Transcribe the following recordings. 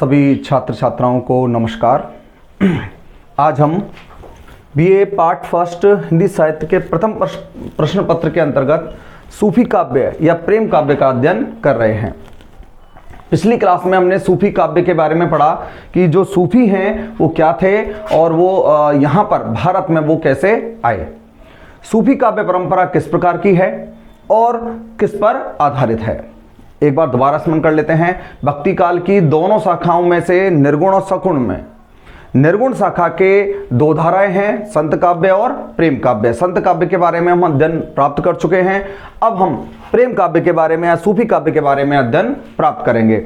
सभी छात्र छात्राओं को नमस्कार। आज हम बीए पार्ट फर्स्ट हिंदी साहित्य के प्रथम प्रश्न पत्र के अंतर्गत सूफी काव्य या प्रेम काव्य का अध्ययन कर रहे हैं। पिछली क्लास में हमने सूफी काव्य के बारे में पढ़ा कि जो सूफी हैं वो क्या थे और वो यहाँ पर भारत में वो कैसे आए। सूफी काव्य परंपरा किस प्रकार की है और किस पर आधारित है, एक बार दोबारा स्मरण कर लेते हैं। भक्ति काल की दोनों शाखाओं में से निर्गुण और सगुण में निर्गुण शाखा के दो धाराएं हैं, संत काव्य और प्रेम काव्य। संत काव्य के बारे में हम अध्ययन प्राप्त कर चुके हैं। अब हम प्रेम काव्य के बारे में या सूफी काव्य के बारे में अध्ययन प्राप्त करेंगे।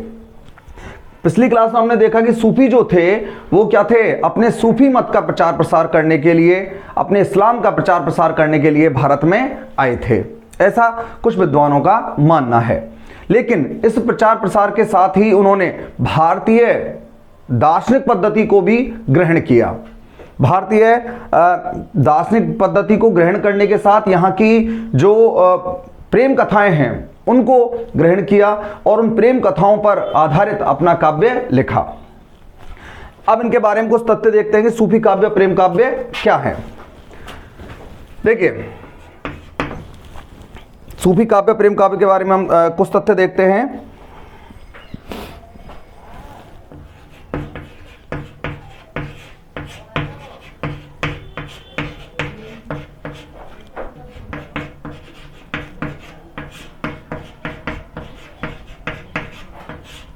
पिछली क्लास में हमने देखा कि सूफी जो थे वो क्या थे, अपने सूफी मत का प्रचार प्रसार करने के लिए, अपने इस्लाम का प्रचार प्रसार करने के लिए भारत में आए थे, ऐसा कुछ विद्वानों का मानना है। लेकिन इस प्रचार प्रसार के साथ ही उन्होंने भारतीय दार्शनिक पद्धति को भी ग्रहण किया। भारतीय दार्शनिक पद्धति को ग्रहण करने के साथ यहाँ की जो प्रेम कथाएं हैं उनको ग्रहण किया और उन प्रेम कथाओं पर आधारित अपना काव्य लिखा। अब इनके बारे में कुछ तथ्य देखते हैं कि सूफी काव्य प्रेम काव्य क्या है। देखिए, सूफी काव्य प्रेम काव्य के बारे में हम कुछ तथ्य देखते हैं।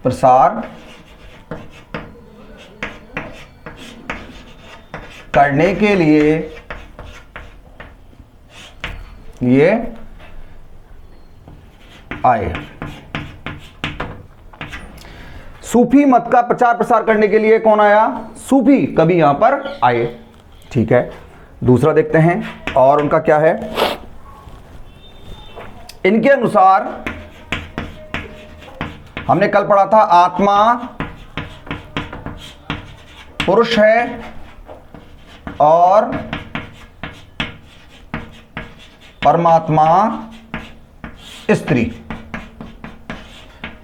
प्रसार करने के लिए ये आए। सूफी मत का प्रचार प्रसार करने के लिए कौन आया? सूफी कवि यहां पर आए। ठीक है, दूसरा देखते हैं और उनका क्या है। इनके अनुसार हमने कल पढ़ा था, आत्मा पुरुष है और परमात्मा स्त्री।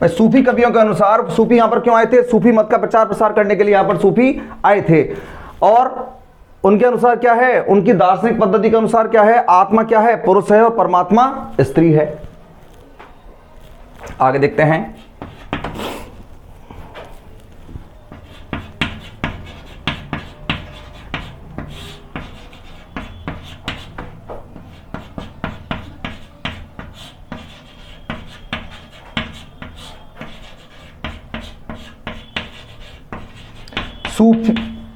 सूफी कवियों के अनुसार सूफी यहां पर क्यों आए थे? सूफी मत का प्रचार प्रसार करने के लिए यहां पर सूफी आए थे। और उनके अनुसार क्या है, उनकी दार्शनिक पद्धति के अनुसार क्या है, आत्मा क्या है? पुरुष है और परमात्मा स्त्री है। आगे देखते हैं।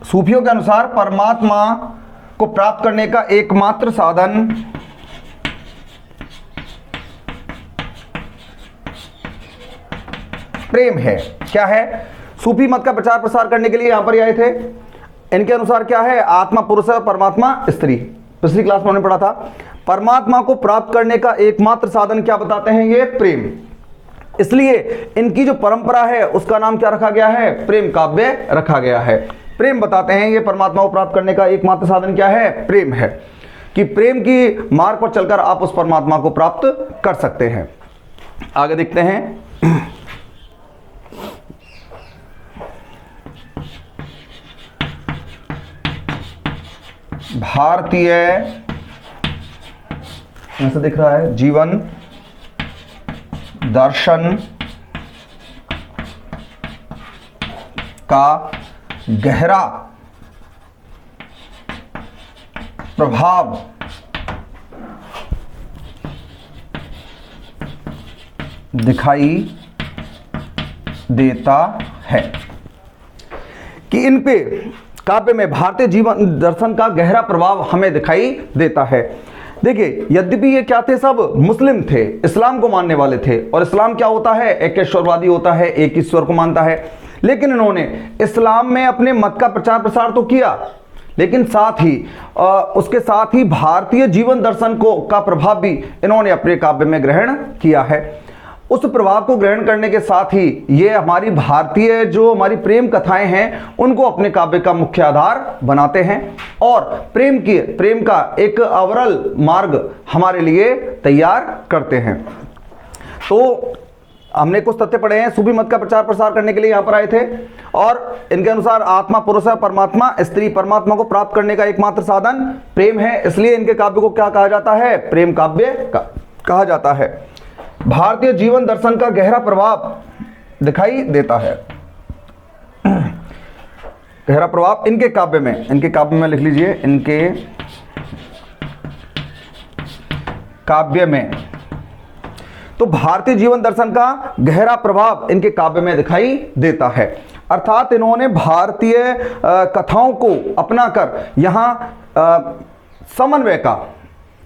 सूफियों के अनुसार परमात्मा को प्राप्त करने का एकमात्र साधन प्रेम है। क्या है? सूफी मत का प्रचार प्रसार करने के लिए यहां पर आए थे। इनके अनुसार क्या है? आत्मा पुरुष है और परमात्मा स्त्री। पिछली क्लास में हमने पढ़ा था, परमात्मा को प्राप्त करने का एकमात्र साधन क्या बताते हैं? ये प्रेम। इसलिए इनकी जो परंपरा है उसका नाम क्या रखा गया है? प्रेम काव्य रखा गया है। प्रेम बताते हैं ये परमात्मा को प्राप्त करने का एकमात्र साधन क्या है? प्रेम है, कि प्रेम की मार्ग पर चलकर आप उस परमात्मा को प्राप्त कर सकते हैं। आगे देखते हैं। भारतीय ऐसा दिख रहा है जीवन दर्शन का गहरा प्रभाव दिखाई देता है, कि इन पे काव्य में भारतीय जीवन दर्शन का गहरा प्रभाव हमें दिखाई देता है। देखिए, यद्यपि ये क्या थे, सब मुस्लिम थे, इस्लाम को मानने वाले थे। और इस्लाम क्या होता है? एक ईश्वरवादी होता है, एक ईश्वर को मानता है। लेकिन इन्होंने इस्लाम में अपने मत का प्रचार प्रसार तो किया, लेकिन साथ ही उसके साथ ही भारतीय जीवन दर्शन का प्रभाव भी इन्होंने अपने काव्य में ग्रहण किया है। उस प्रभाव को ग्रहण करने के साथ ही ये हमारी भारतीय जो हमारी प्रेम कथाएं हैं उनको अपने काव्य का मुख्य आधार बनाते हैं और प्रेम का एक अवरल मार्ग हमारे लिए तैयार करते हैं। तो हमने कुछ तथ्य पढ़े हैं, सूफी मत का प्रचार प्रसार करने के लिए यहाँ पर आए थे और इनके अनुसार आत्मा पुरुष है, परमात्मा स्त्री, परमात्मा को प्राप्त करने का एकमात्र साधन प्रेम है, इसलिए इनके काव्य को क्या कहा जाता है? प्रेम काव्य कहा जाता है। भारतीय जीवन दर्शन का गहरा प्रभाव दिखाई देता है, गहरा प्रभाव इनके काव्य में लिख लीजिए, इनके काव्य में। तो भारतीय जीवन दर्शन का गहरा प्रभाव इनके काव्य में दिखाई देता है, अर्थात इन्होंने भारतीय कथाओं को अपनाकर यहाँ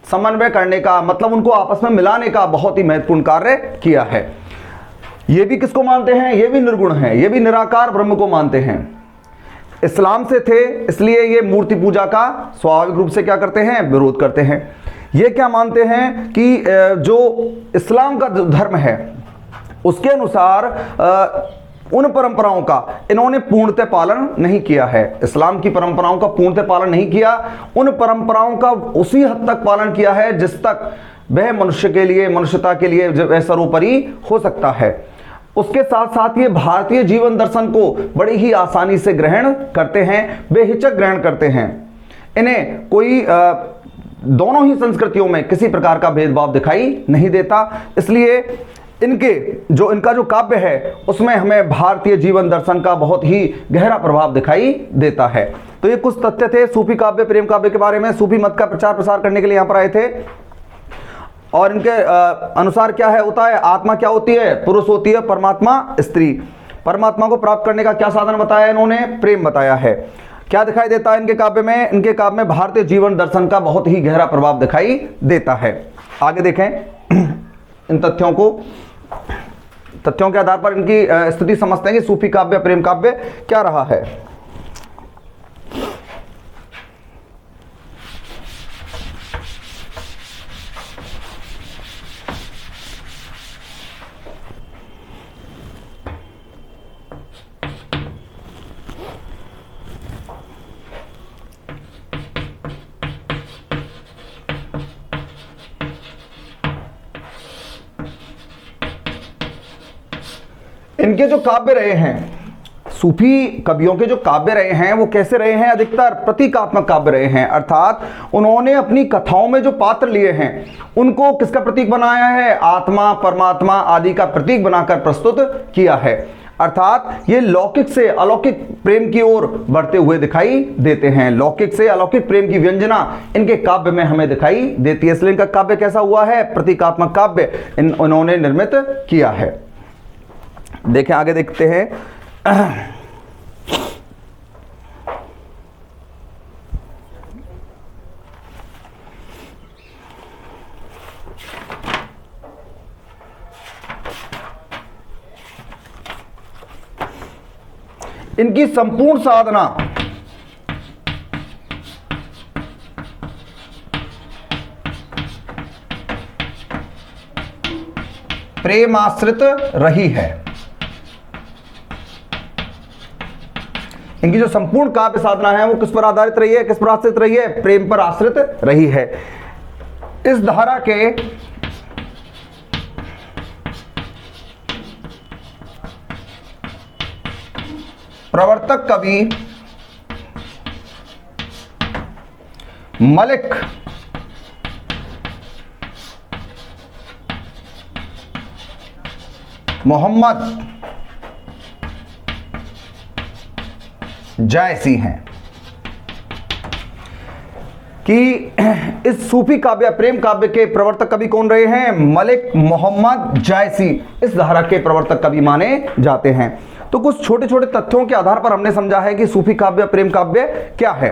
समन्वय करने का, मतलब उनको आपस में मिलाने का बहुत ही महत्वपूर्ण कार्य किया है। ये भी किसको मानते हैं? ये भी निर्गुण हैं, ये भी निराकार ब्रह्म को मानते हैं। इस्लाम से थे, इसलिए ये मूर्ति पूजा का स्वाभाविक रूप से क्या करते हैं? विरोध करते हैं। ये क्या मानते हैं कि जो इस्लाम का जो धर्म है उसके अनुसार उन परंपराओं का इन्होंने पूर्णतः पालन नहीं किया है, इस्लाम की परंपराओं का पूर्णतः पालन नहीं किया, उन परंपराओं का उसी हद तक पालन किया है जिस तक वह मनुष्य के लिए, मनुष्यता के लिए वह सर्वोपरि हो सकता है। उसके साथ साथ ये भारतीय जीवन दर्शन को बड़ी ही आसानी से ग्रहण करते हैं, बेहिचक ग्रहण करते हैं। इन्हें कोई दोनों ही संस्कृतियों में किसी प्रकार का भेदभाव दिखाई नहीं देता, इसलिए इनका जो काव्य है उसमें हमें भारतीय जीवन दर्शन का बहुत ही गहरा प्रभाव दिखाई देता है। तो ये कुछ तथ्य थे सूफी काव्य, प्रेम काव्य के बारे में। सूफी मत का प्रचार प्रसार करने के लिए यहाँ पर आए थे और इनके अनुसार क्या है होता है? आत्मा क्या होती है? पुरुष होती है, परमात्मा स्त्री। परमात्मा को प्राप्त करने का क्या साधन बताया इन्होंने? प्रेम बताया है। क्या दिखाई देता है इनके काव्य में? इनके काव्य में भारतीय जीवन दर्शन का बहुत ही गहरा प्रभाव दिखाई देता है। आगे देखें इन तथ्यों के आधार पर इनकी स्थिति समझते हैं कि सूफी काव्य, प्रेम काव्य क्या रहा है। इनके जो काव्य रहे हैं, सूफी कवियों के जो काव्य रहे हैं वो कैसे रहे हैं? अधिकतर प्रतीकात्मक काव्य रहे हैं, अर्थात उन्होंने अपनी कथाओं में जो पात्र लिए हैं उनको किसका प्रतीक बनाया है? आत्मा, परमात्मा आदि का प्रतीक बनाकर प्रस्तुत किया है, अर्थात ये लौकिक से अलौकिक प्रेम की ओर बढ़ते हुए दिखाई देते हैं। लौकिक से अलौकिक प्रेम की व्यंजना इनके काव्य में हमें दिखाई देती है, इसलिए इनका काव्य कैसा हुआ है? प्रतीकात्मक काव्य इन्होंने निर्मित किया है। देखें आगे देखते हैं। इनकी संपूर्ण साधना प्रेमाश्रित रही है। इनकी जो संपूर्ण काव्य साधना है वो किस पर आधारित रही है? किस पर आश्रित रही है? प्रेम पर आश्रित रही है। इस धारा के प्रवर्तक कवि मलिक मोहम्मद जायसी हैं कि इस सूफी काव्य, प्रेम काव्य के प्रवर्तक कवि कौन रहे हैं? मलिक मोहम्मद जायसी इस धारा के प्रवर्तक कवि माने जाते हैं। तो कुछ छोटे छोटे तथ्यों के आधार पर हमने समझा है कि सूफी काव्य, प्रेम काव्य क्या है।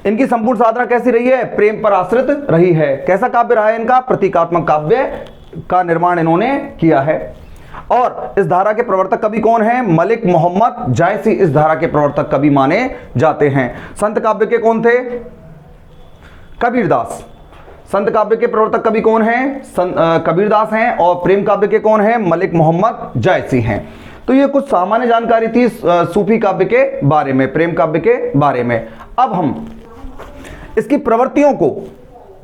इनकी संपूर्ण साधना कैसी रही है? प्रेम पर आश्रित रही है। कैसा काव्य रहा है इनका? प्रतीकात्मक काव्य का निर्माण इन्होंने किया है। और इस धारा के प्रवर्तक कवि कौन है? मलिक मोहम्मद जायसी इस धारा के प्रवर्तक कवि माने जाते हैं। संत काव्य के कौन थे? कबीरदास। संत काव्य के प्रवर्तक कवि कौन हैं? कबीरदास हैं। और प्रेम काव्य के कौन हैं? मलिक मोहम्मद जायसी हैं। तो ये कुछ सामान्य जानकारी थी सूफी काव्य के बारे में, प्रेम काव्य के बारे में। अब हम इसकी प्रवृत्तियों को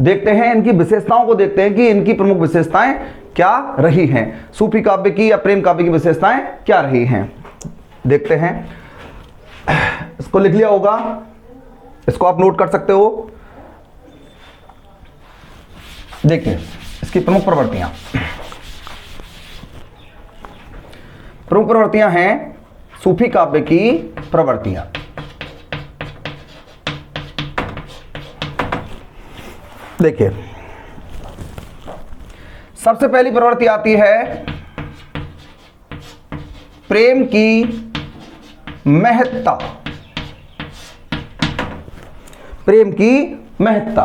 देखते हैं, इनकी विशेषताओं को देखते हैं कि इनकी प्रमुख विशेषताएं क्या रही हैं, सूफी काव्य की या प्रेम काव्य की विशेषताएं क्या रही हैं। देखते हैं, इसको लिख लिया होगा, इसको आप नोट कर सकते हो। देखिए इसकी प्रमुख प्रवृत्तियां हैं सूफी काव्य की प्रवृत्तियां। देखिए सबसे पहली प्रवृत्ति आती है प्रेम की महत्ता। प्रेम की महत्ता,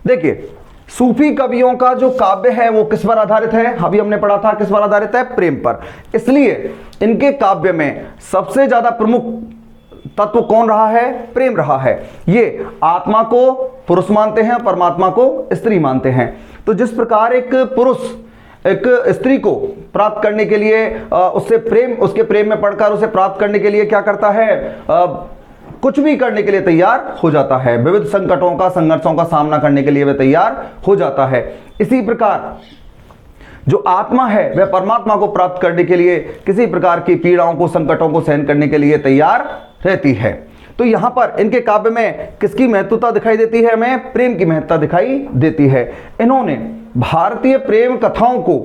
देखिए सूफी कवियों का जो काव्य है वो किस पर आधारित है, अभी हमने पढ़ा था किस पर आधारित है, प्रेम पर। इसलिए इनके काव्य में सबसे ज्यादा प्रमुख तत्व कौन रहा है, प्रेम रहा है। ये आत्मा को पुरुष मानते हैं, परमात्मा को स्त्री मानते हैं। तो जिस प्रकार एक पुरुष एक स्त्री को प्राप्त करने के लिए उसके प्रेम में पड़कर उसे प्राप्त करने के लिए क्या करता है, कुछ भी करने के लिए तैयार हो जाता है, विविध संकटों का संघर्षों का सामना करने के लिए वह तैयार हो जाता है। इसी प्रकार जो आत्मा है वह परमात्मा को प्राप्त करने के लिए किसी प्रकार की पीड़ाओं को संकटों को सहन करने के लिए तैयार रहती है। तो यहां पर इनके काव्य में किसकी महत्वता दिखाई देती है, हमें प्रेम की महत्ता दिखाई देती है। इन्होंने भारतीय प्रेम कथाओं को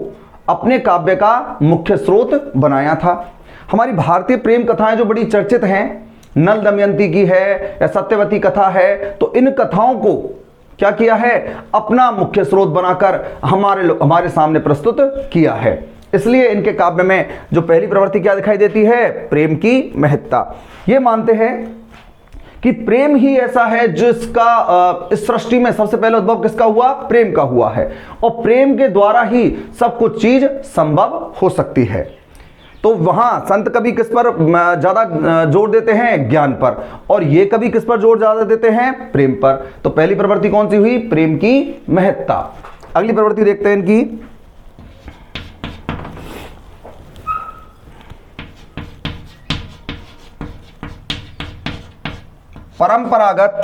अपने काव्य का मुख्य स्रोत बनाया था। हमारी भारतीय प्रेम कथाएं जो बड़ी चर्चित हैं, नल दमयंती की है या सत्यवती कथा है, तो इन कथाओं को क्या किया है, अपना मुख्य स्रोत बनाकर हमारे सामने प्रस्तुत किया है। इसलिए इनके काव्य में जो पहली प्रवृत्ति क्या दिखाई देती है, प्रेम की महत्ता। ये मानते हैं कि प्रेम ही ऐसा है जिसका इस सृष्टि में सबसे पहले उद्भव किसका हुआ, प्रेम का हुआ है, और प्रेम के द्वारा ही सब कुछ चीज संभव हो सकती है। तो वहां संत कवि किस पर ज्यादा जोर देते हैं, ज्ञान पर, और ये कवि किस पर जोर ज्यादा देते हैं, प्रेम पर। तो पहली प्रवृत्ति कौन सी हुई, प्रेम की महत्ता। अगली प्रवृत्ति देखते हैं इनकी, परंपरागत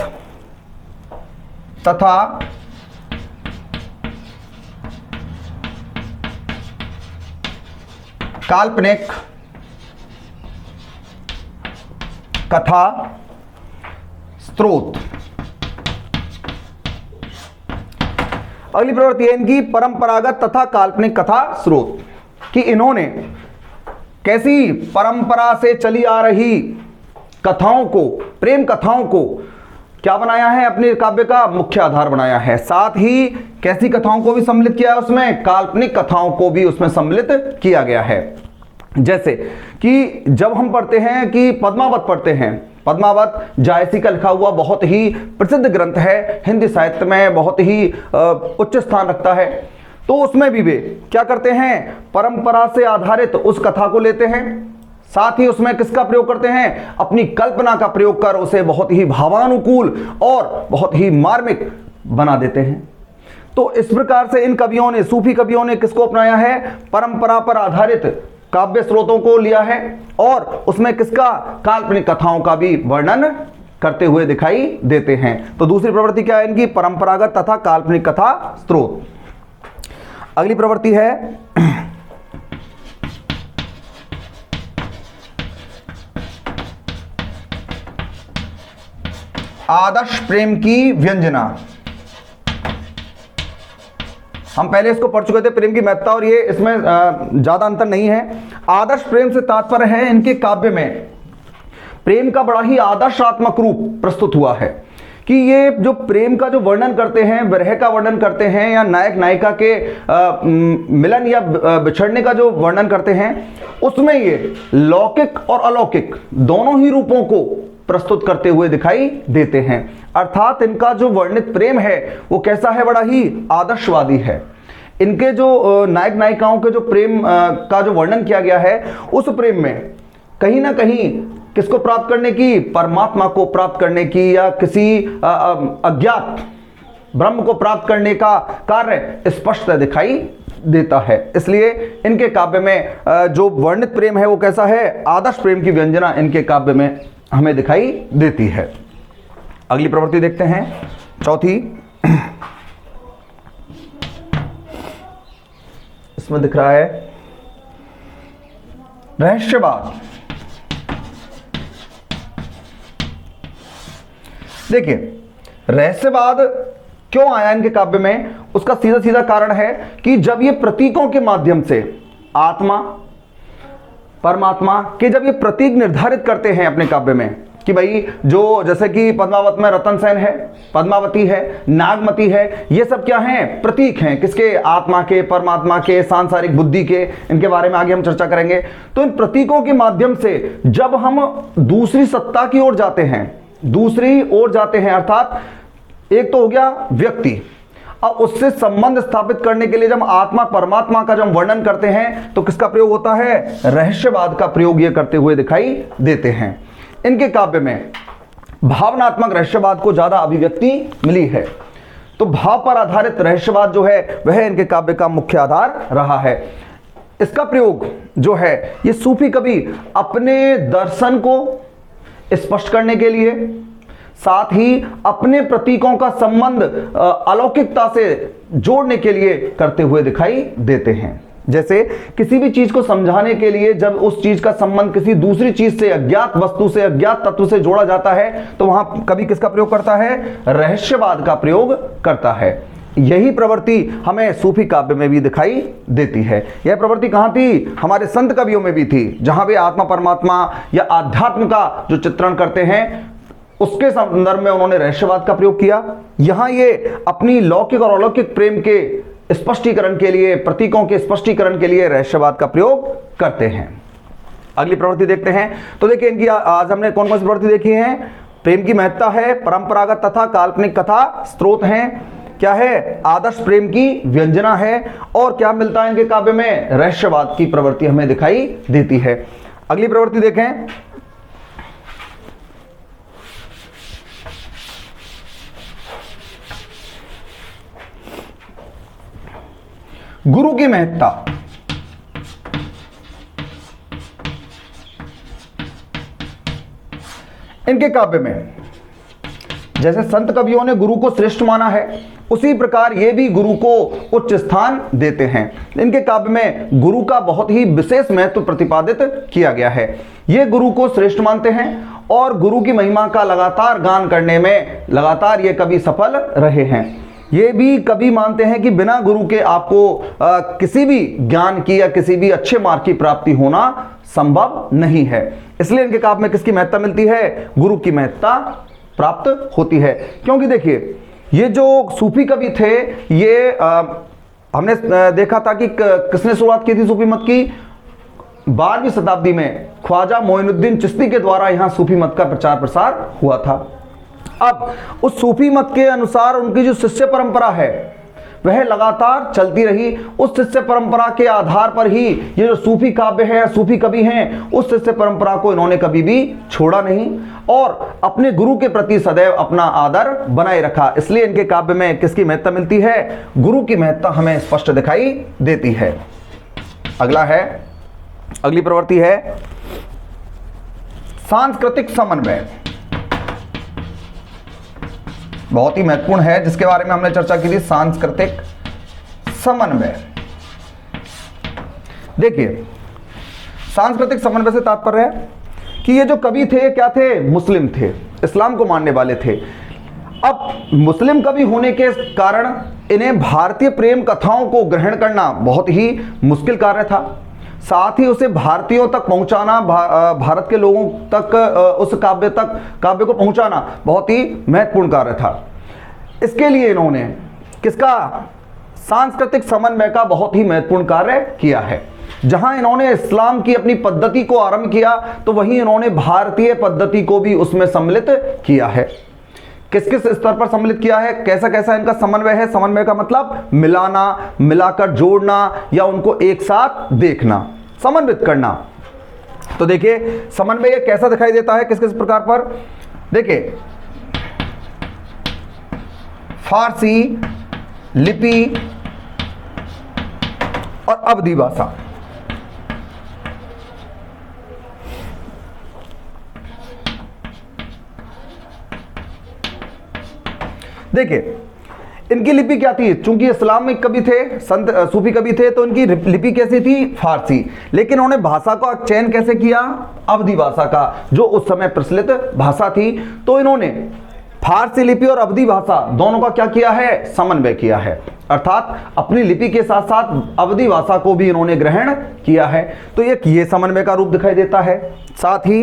तथा काल्पनिक कथा स्रोत। अगली प्रवृत्ति है इनकी परंपरागत तथा काल्पनिक कथा स्रोत, कि इन्होंने कैसी परंपरा से चली आ रही कथाओं को, प्रेम कथाओं को क्या बनाया है, अपने काव्य का मुख्य आधार बनाया है। साथ ही कैसी कथाओं को भी सम्मिलित किया है उसमें, काल्पनिक कथाओं को भी उसमें सम्मिलित किया गया है। जैसे कि जब हम पढ़ते हैं कि पद्मावत पढ़ते हैं, पद्मावत जायसी का लिखा हुआ बहुत ही प्रसिद्ध ग्रंथ है, हिंदी साहित्य में बहुत ही उच्च स्थान रखता है। तो उसमें भी वे क्या करते हैं, परंपरा से आधारित उस कथा को लेते हैं, साथ ही उसमें किसका प्रयोग करते हैं, अपनी कल्पना का प्रयोग कर उसे बहुत ही भावानुकूल और बहुत ही मार्मिक बना देते हैं। तो इस प्रकार से इन कवियों ने, सूफी कवियों ने किसको अपनाया है, परंपरा पर आधारित काव्य स्रोतों को लिया है और उसमें किसका, काल्पनिक कथाओं का भी वर्णन करते हुए दिखाई देते हैं। तो दूसरी प्रवृत्ति क्या है इनकी, परंपरागत तथा काल्पनिक कथा स्रोत। अगली प्रवृत्ति है आदर्श प्रेम की व्यंजना। हम पहले इसको पढ़ चुके थे, प्रेम की महत्ता, और ये इसमें ज्यादा अंतर नहीं है। आदर्श प्रेम से तात्पर्य है इनके काव्य में प्रेम का बड़ा ही आदर्शात्मक रूप प्रस्तुत हुआ है, कि ये जो प्रेम का जो वर्णन करते हैं, विरह का वर्णन करते हैं, या नायक नायिका के मिलन या बिछड़ने का जो वर्णन करते हैं, उसमें ये लौकिक और अलौकिक दोनों ही रूपों को प्रस्तुत करते हुए दिखाई देते हैं। अर्थात इनका जो वर्णित प्रेम है वो कैसा है, बड़ा ही आदर्शवादी है। इनके जो नायक नायिकाओं के जो प्रेम का जो वर्णन किया गया है, उस प्रेम में कहीं ना कहीं किसको प्राप्त करने की, परमात्मा को प्राप्त करने की, या किसी अज्ञात ब्रह्म को प्राप्त करने का कार्य स्पष्ट दिखाई देता है। इसलिए इनके काव्य में जो वर्णित प्रेम है वो कैसा है, आदर्श प्रेम की व्यंजना इनके काव्य में हमें दिखाई देती है। अगली प्रवृत्ति देखते हैं, चौथी, इसमें दिख रहा है रहस्यवाद। देखिए रहस्यवाद क्यों आया इनके काव्य में, उसका सीधा सीधा कारण है कि जब ये प्रतीकों के माध्यम से आत्मा परमात्मा के जब ये प्रतीक निर्धारित करते हैं अपने काव्य में कि भाई जो जैसे कि पद्मावत में रतन सेन है, पद्मावती है, नागमती है, ये सब क्या हैं, प्रतीक हैं किसके, आत्मा के, परमात्मा के, सांसारिक बुद्धि के। इनके बारे में आगे हम चर्चा करेंगे। तो इन प्रतीकों के माध्यम से जब हम दूसरी सत्ता की ओर जाते हैं, दूसरी ओर जाते हैं अर्थात एक तो हो गया व्यक्ति, अब उससे संबंध स्थापित करने के लिए जब आत्मा परमात्मा का जब वर्णन करते हैं तो किसका प्रयोग होता है, रहस्यवाद का प्रयोग ये करते हुए दिखाई देते हैं। इनके काव्य में भावनात्मक रहस्यवाद को ज्यादा अभिव्यक्ति मिली है, तो भाव पर आधारित रहस्यवाद जो है वह इनके काव्य का मुख्य आधार रहा है। इसका प्रयोग जो है ये सूफी कवि अपने दर्शन को स्पष्ट करने के लिए, साथ ही अपने प्रतीकों का संबंध अलौकिकता से जोड़ने के लिए करते हुए दिखाई देते हैं। जैसे किसी भी चीज को समझाने के लिए जब उस चीज का संबंध किसी दूसरी चीज से, अज्ञात वस्तु से, अज्ञात तत्व से जोड़ा जाता है तो वहां कवि किसका प्रयोग करता है, रहस्यवाद का प्रयोग करता है। यही प्रवृत्ति हमें सूफी काव्य में भी दिखाई देती है। यह प्रवृत्ति कहां थी, हमारे संत कवियों में भी थी, जहां वे आत्मा परमात्मा या आध्यात्म का जो चित्रण करते हैं उसके संदर्भ में उन्होंने रहस्यवाद का प्रयोग किया। यहां ये अपनी लौकिक और अलौकिक प्रेम के स्पष्टीकरण के लिए, प्रतीकों के स्पष्टीकरण के लिए रहस्यवाद का प्रयोग करते हैं। अगली प्रवृत्ति देखते हैं। तो देखिए इनकी आज हमने कौन कौन सी प्रवृत्ति देखी है, प्रेम की महत्ता है, परंपरागत तथा काल्पनिक कथा स्रोत हैं, क्या है, आदर्श प्रेम की व्यंजना है, और क्या मिलता है इनके काव्य में, रहस्यवाद की प्रवृत्ति हमें दिखाई देती है। अगली प्रवृत्ति देखें। गुरु की महत्ता। इनके काव्य में जैसे संत कवियों ने गुरु को श्रेष्ठ माना है, उसी प्रकार ये भी गुरु को उच्च स्थान देते हैं। इनके काव्य में गुरु का बहुत ही विशेष महत्व प्रतिपादित किया गया है। ये गुरु को श्रेष्ठ मानते हैं और गुरु की महिमा का लगातार गान करने में लगातार ये कवि सफल रहे हैं। ये भी कवि मानते हैं कि बिना गुरु के आपको किसी भी ज्ञान की या किसी भी अच्छे मार्ग की प्राप्ति होना संभव नहीं है। इसलिए इनके काव्य में किसकी महत्ता मिलती है, गुरु की महत्ता प्राप्त होती है। क्योंकि देखिए ये जो सूफी कवि थे ये हमने देखा था कि किसने शुरुआत की थी सूफी मत की, 12वीं शताब्दी में ख्वाजा मोइनुद्दीन चिश्ती के द्वारा यहाँ सूफी मत का प्रचार प्रसार हुआ था। अब उस सूफी मत के अनुसार उनकी जो शिष्य परंपरा है वह लगातार चलती रही। उस शिष्य परंपरा के आधार पर ही ये जो सूफी काव्य है, सूफी कवि हैं, उस शिष्य परंपरा को इन्होंने कभी भी छोड़ा नहीं और अपने गुरु के प्रति सदैव अपना आदर बनाए रखा। इसलिए इनके काव्य में किसकी महत्ता मिलती है, गुरु की महत्ता हमें स्पष्ट दिखाई देती है। अगला है, अगली प्रवृत्ति है सांस्कृतिक समन्वय। बहुत ही महत्वपूर्ण है जिसके बारे में हमने चर्चा की थी, सांस्कृतिक समन्वय। देखिए सांस्कृतिक समन्वय से तात्पर्य है कि ये जो कवि थे क्या थे, मुस्लिम थे, इस्लाम को मानने वाले थे। अब मुस्लिम कवि होने के कारण इन्हें भारतीय प्रेम कथाओं को ग्रहण करना बहुत ही मुश्किल कार्य था। साथ ही उसे भारतीयों तक पहुंचाना, भारत के लोगों तक उस काव्य को पहुंचाना बहुत ही महत्वपूर्ण कार्य था। इसके लिए इन्होंने किसका, सांस्कृतिक समन्वय का बहुत ही महत्वपूर्ण कार्य किया है। जहां इन्होंने इस्लाम की अपनी पद्धति को आरंभ किया तो वहीं इन्होंने भारतीय पद्धति को भी उसमें सम्मिलित किया है। किस किस स्तर पर सम्मिलित किया है, कैसा कैसा इनका समन्वय है। समन्वय का मतलब मिलाना, मिलाकर जोड़ना या उनको एक साथ देखना, समन्वित करना। तो देखिए समन्वय कैसा दिखाई देता है, किस किस प्रकार पर। देखिए फारसी लिपि और अवधी भाषा, देखिए इनकी लिपि क्या थी? चूंकि इस्लामिक कवि थे, संत सूफी कवि थे, तो इनकी लिपि कैसी थी? फारसी। लेकिन उन्होंने भाषा का चयन कैसे किया? अवधी भाषा का, जो उस समय प्रचलित भाषा थी। तो इन्होंने फारसी लिपि और अवधी भाषा दोनों का क्या किया है? समन्वय किया है। अर्थात अपनी लिपि के साथ साथ अवधी भाषा को भी इन्होंने ग्रहण किया है। तो एक ये समन्वय का रूप दिखाई देता है। साथ ही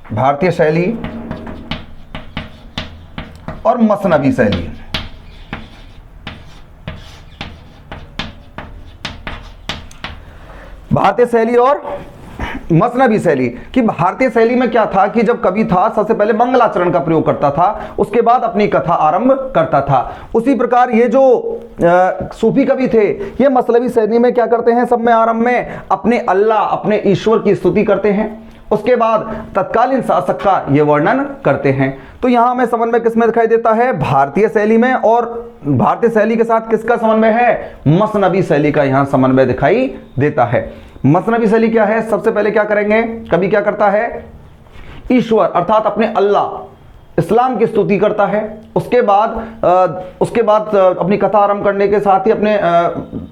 भारतीय शैली और मसनवी शैली। भारतीय शैली और मसनवी शैली कि भारतीय शैली में क्या था कि जब कवि था सबसे पहले मंगलाचरण का प्रयोग करता था, उसके बाद अपनी कथा आरंभ करता था। उसी प्रकार ये जो सूफी कवि थे, ये मसनवी शैली में क्या करते हैं? सब में आरंभ में अपने अल्लाह, अपने ईश्वर की स्तुति करते हैं, उसके बाद तत्कालीन शासक का ये वर्णन करते हैं। तो यहां हमें समन्वय किसमें दिखाई देता है? भारतीय शैली में। और भारतीय शैली के साथ किसका समन्वय है? मसनवी शैली का यहां समन्वय दिखाई देता है। मसनवी शैली क्या है? सबसे पहले क्या करेंगे? कवि क्या करता है? ईश्वर अर्थात अपने अल्लाह, इस्लाम की स्तुति करता है। उसके बाद अपनी कथा आरंभ करने के साथ ही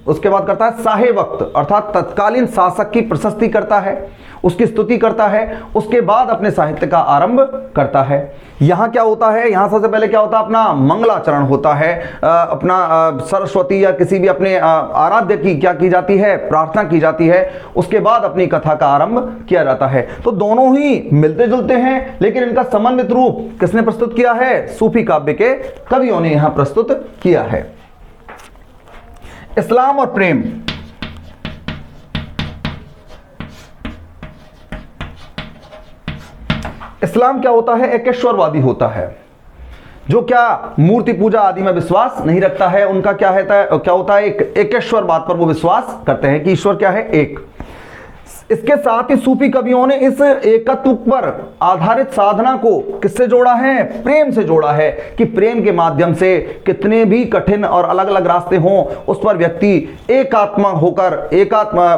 उसके बाद करता है साहे वक्त अर्थात तत्कालीन शासक की प्रशस्ति करता है, उसकी स्तुति करता है। उसके बाद अपने साहित्य का आरंभ करता है। यहाँ क्या होता है? यहाँ सबसे पहले क्या होता है? अपना मंगलाचरण होता है, अपना सरस्वती या किसी भी अपने आराध्य की क्या की जाती है? प्रार्थना की जाती है। उसके बाद अपनी कथा का आरंभ किया जाता है। तो दोनों ही मिलते जुलते हैं, लेकिन इनका समन्वित रूप किसने प्रस्तुत किया है? सूफी काव्य के कवियों ने यहां प्रस्तुत किया है। इस्लाम और प्रेम। इस्लाम क्या होता है? एकेश्वरवादी होता है, जो क्या मूर्ति पूजा आदि में विश्वास नहीं रखता है। उनका क्या होता है? एक एकेश्वरवाद पर वो विश्वास करते हैं कि ईश्वर क्या है? एक। इसके साथ ही सूफी कवियों ने इस एकत्व पर आधारित साधना को किससे जोड़ा है? प्रेम से जोड़ा है कि प्रेम के माध्यम से कितने भी कठिन और अलग अलग रास्ते हों, उस पर व्यक्ति एकात्मा होकर,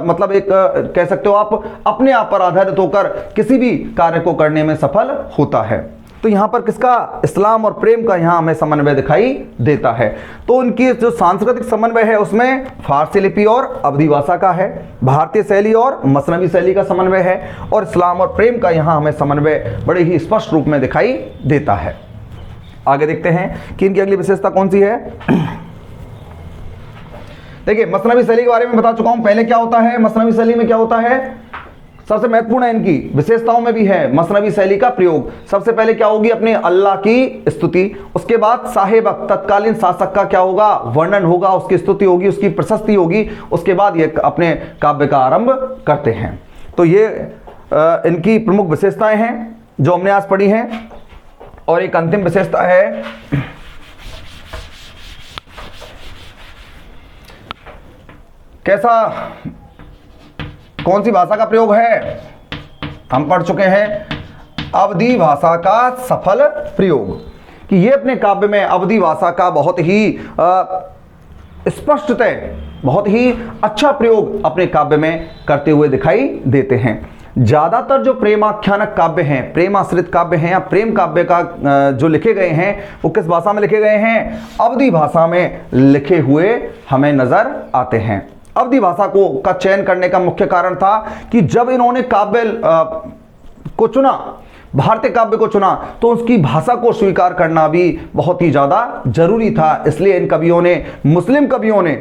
मतलब एक कह सकते हो आप, अपने आप पर आधारित होकर किसी भी कार्य को करने में सफल होता है। तो यहां पर किसका? इस्लाम और प्रेम का यहां हमें समन्वय दिखाई देता है। तो उनकी जो सांस्कृतिक समन्वय है उसमें फारसी लिपि और अवधी भाषा का है, भारतीय शैली और मसनवी शैली का समन्वय है, और इस्लाम और प्रेम का यहां हमें समन्वय बड़े ही स्पष्ट रूप में दिखाई देता है। आगे देखते हैं कि इनकी अगली विशेषता कौन सी है। देखिए, मसनवी शैली के बारे में बता चुका हूं। पहले क्या होता है? मसनवी शैली में क्या होता है? सबसे महत्वपूर्ण है, इनकी विशेषताओं में भी है मसनवी शैली का प्रयोग। सबसे पहले क्या होगी? अपने अल्लाह की स्तुति। उसके बाद साहे वक्त तत्कालीन शासक का क्या होगा? वर्णन होगा, उसकी स्तुति होगी, उसकी प्रशस्ति होगी। उसके बाद ये अपने काव्य का आरंभ करते हैं। तो ये इनकी प्रमुख विशेषताएं हैं जो हमने आज पढ़ी हैं। और एक अंतिम विशेषता है कैसा, कौन सी भाषा का प्रयोग है? हम पढ़ चुके हैं अवधी भाषा का सफल प्रयोग, कि ये अपने काव्य में अवधी भाषा का बहुत ही स्पष्टतः, बहुत ही अच्छा प्रयोग अपने काव्य में करते हुए दिखाई देते हैं। ज्यादातर जो प्रेमाख्यानक काव्य हैं, प्रेमाश्रित काव्य हैं या प्रेम काव्य का जो लिखे गए हैं, वो किस भाषा में लिखे गए हैं? अवधी भाषा में लिखे हुए हमें नजर आते हैं। अवधी भाषा का चयन करने का मुख्य कारण था कि जब इन्होंने काव्य को चुना, भारतीय काव्य को चुना, तो उसकी भाषा को स्वीकार करना भी बहुत ही ज्यादा जरूरी था। इसलिए इन कवियों ने, मुस्लिम कवियों ने,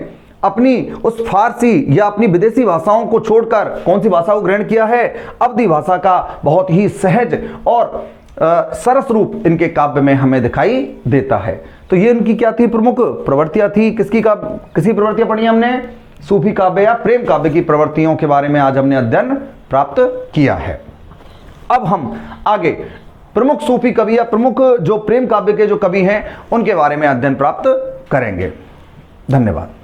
अपनी उस फारसी या अपनी विदेशी भाषाओं को छोड़कर कौन सी भाषा को ग्रहण किया है? अवधी भाषा का बहुत ही सहज और सरस रूप इनके काव्य में हमें दिखाई देता है। तो ये इनकी क्या थी? प्रमुख प्रवृत्तियां थी। किसी प्रवृत्तियां पढ़ी हमने? सूफी काव्य या प्रेम काव्य की प्रवृत्तियों के बारे में आज हमने अध्ययन प्राप्त किया है। अब हम आगे प्रमुख सूफी कवि या प्रमुख जो प्रेम काव्य के जो कवि हैं उनके बारे में अध्ययन प्राप्त करेंगे। धन्यवाद।